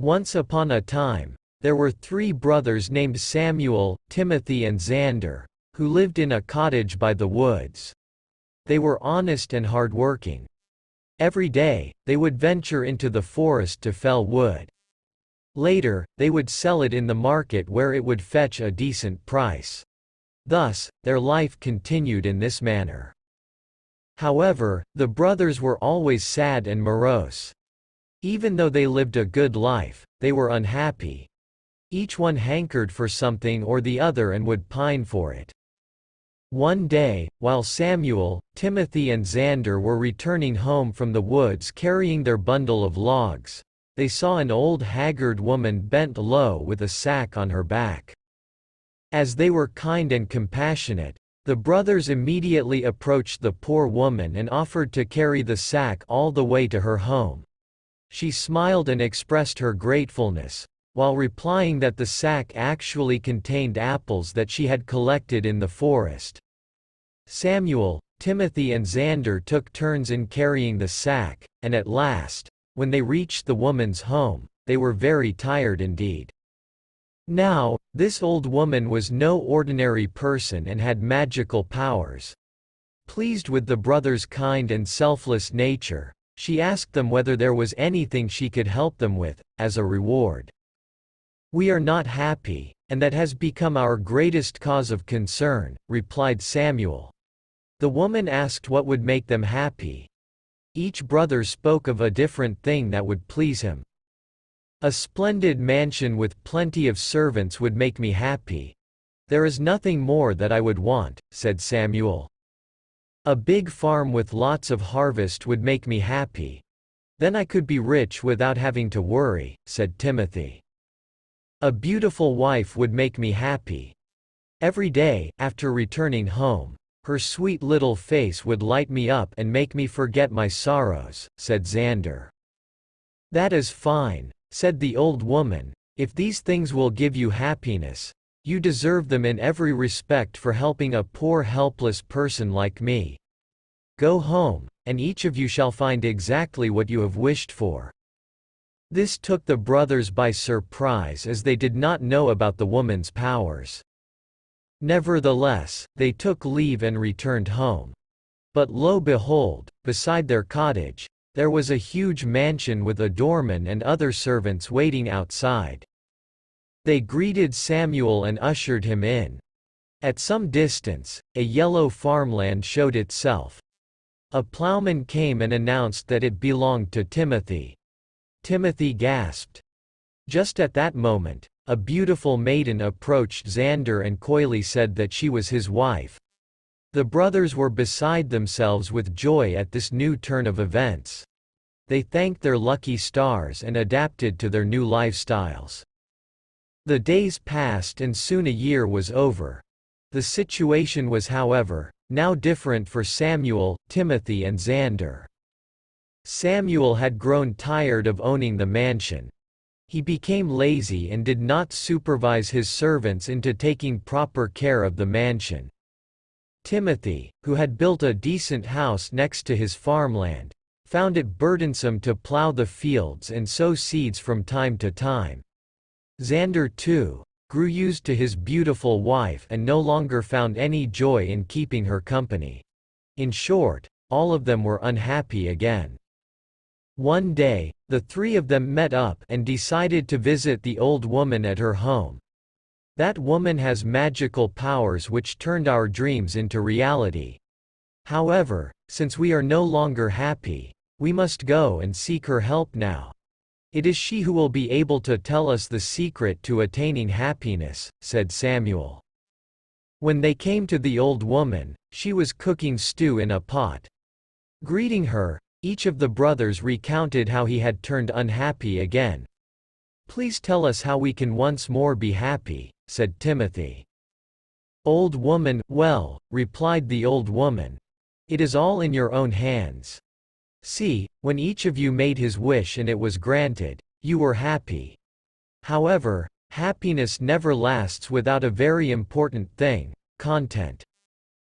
Once upon a time, there were 3 brothers named Samuel, Timothy and Xander, who lived in a cottage by the woods. They were honest and hardworking. Every day, they would venture into the forest to fell wood. Later, they would sell it in the market where it would fetch a decent price. Thus, their life continued in this manner. However, the brothers were always sad and morose. Even though they lived a good life, they were unhappy. Each one hankered for something or the other and would pine for it. One day, while Samuel, Timothy and Xander were returning home from the woods carrying their bundle of logs, they saw an old haggard woman bent low with a sack on her back. As they were kind and compassionate, the brothers immediately approached the poor woman and offered to carry the sack all the way to her home. She smiled and expressed her gratefulness, while replying that the sack actually contained apples that she had collected in the forest. Samuel, Timothy and Xander took turns in carrying the sack, and at last, when they reached the woman's home, they were very tired indeed. Now, this old woman was no ordinary person and had magical powers. Pleased with the brothers' kind and selfless nature, she asked them whether there was anything she could help them with, as a reward. "We are not happy, and that has become our greatest cause of concern," replied Samuel. The woman asked what would make them happy. Each brother spoke of a different thing that would please him. "A splendid mansion with plenty of servants would make me happy. There is nothing more that I would want," said Samuel. "A big farm with lots of harvest would make me happy. Then I could be rich without having to worry," said Timothy. "A beautiful wife would make me happy. Every day, after returning home, her sweet little face would light me up and make me forget my sorrows," said Xander. "That is fine," said the old woman. "If these things will give you happiness, you deserve them in every respect for helping a poor helpless person like me. Go home, and each of you shall find exactly what you have wished for." This took the brothers by surprise as they did not know about the woman's powers. Nevertheless, they took leave and returned home. But lo behold, beside their cottage, there was a huge mansion with a doorman and other servants waiting outside. They greeted Samuel and ushered him in. At some distance, a yellow farmland showed itself. A plowman came and announced that it belonged to Timothy. Timothy gasped. Just at that moment, a beautiful maiden approached Xander and coyly said that she was his wife. The brothers were beside themselves with joy at this new turn of events. They thanked their lucky stars and adapted to their new lifestyles. The days passed and soon a year was over. The situation was, however, now different for Samuel, Timothy and Xander. Samuel had grown tired of owning the mansion. He became lazy and did not supervise his servants into taking proper care of the mansion. Timothy, who had built a decent house next to his farmland, found it burdensome to plow the fields and sow seeds from time to time. Xander, too, grew used to his beautiful wife and no longer found any joy in keeping her company. In short, all of them were unhappy again. One day, the 3 of them met up and decided to visit the old woman at her home. "That woman has magical powers which turned our dreams into reality. However, since we are no longer happy, we must go and seek her help now. It is she who will be able to tell us the secret to attaining happiness," said Samuel. When they came to the old woman, she was cooking stew in a pot. Greeting her, each of the brothers recounted how he had turned unhappy again. "Please tell us how we can once more be happy," said Timothy. "Old woman, well," replied the old woman, "it is all in your own hands. See, when each of you made his wish and it was granted, you were happy. However, happiness never lasts without a very important thing, content.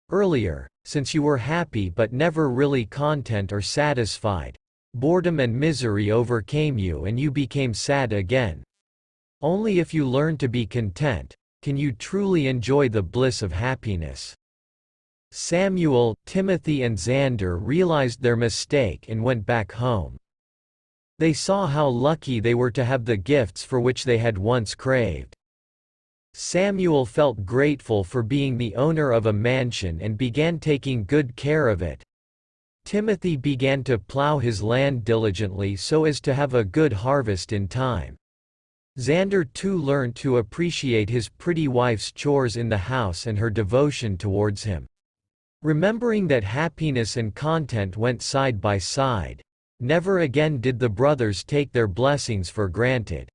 Earlier, since you were happy but never really content or satisfied, boredom and misery overcame you and you became sad again. Only if you learn to be content, can you truly enjoy the bliss of happiness. Samuel, Timothy and Xander realized their mistake and went back home. They saw how lucky they were to have the gifts for which they had once craved. Samuel felt grateful for being the owner of a mansion and began taking good care of it. Timothy began to plow his land diligently so as to have a good harvest in time. Xander too learned to appreciate his pretty wife's chores in the house and her devotion towards him. Remembering that happiness and content went side by side, never again did the brothers take their blessings for granted.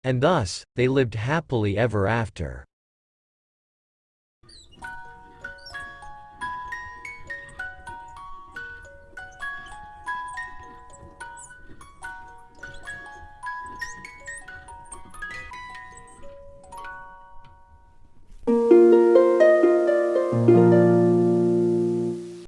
And thus, they lived happily ever after.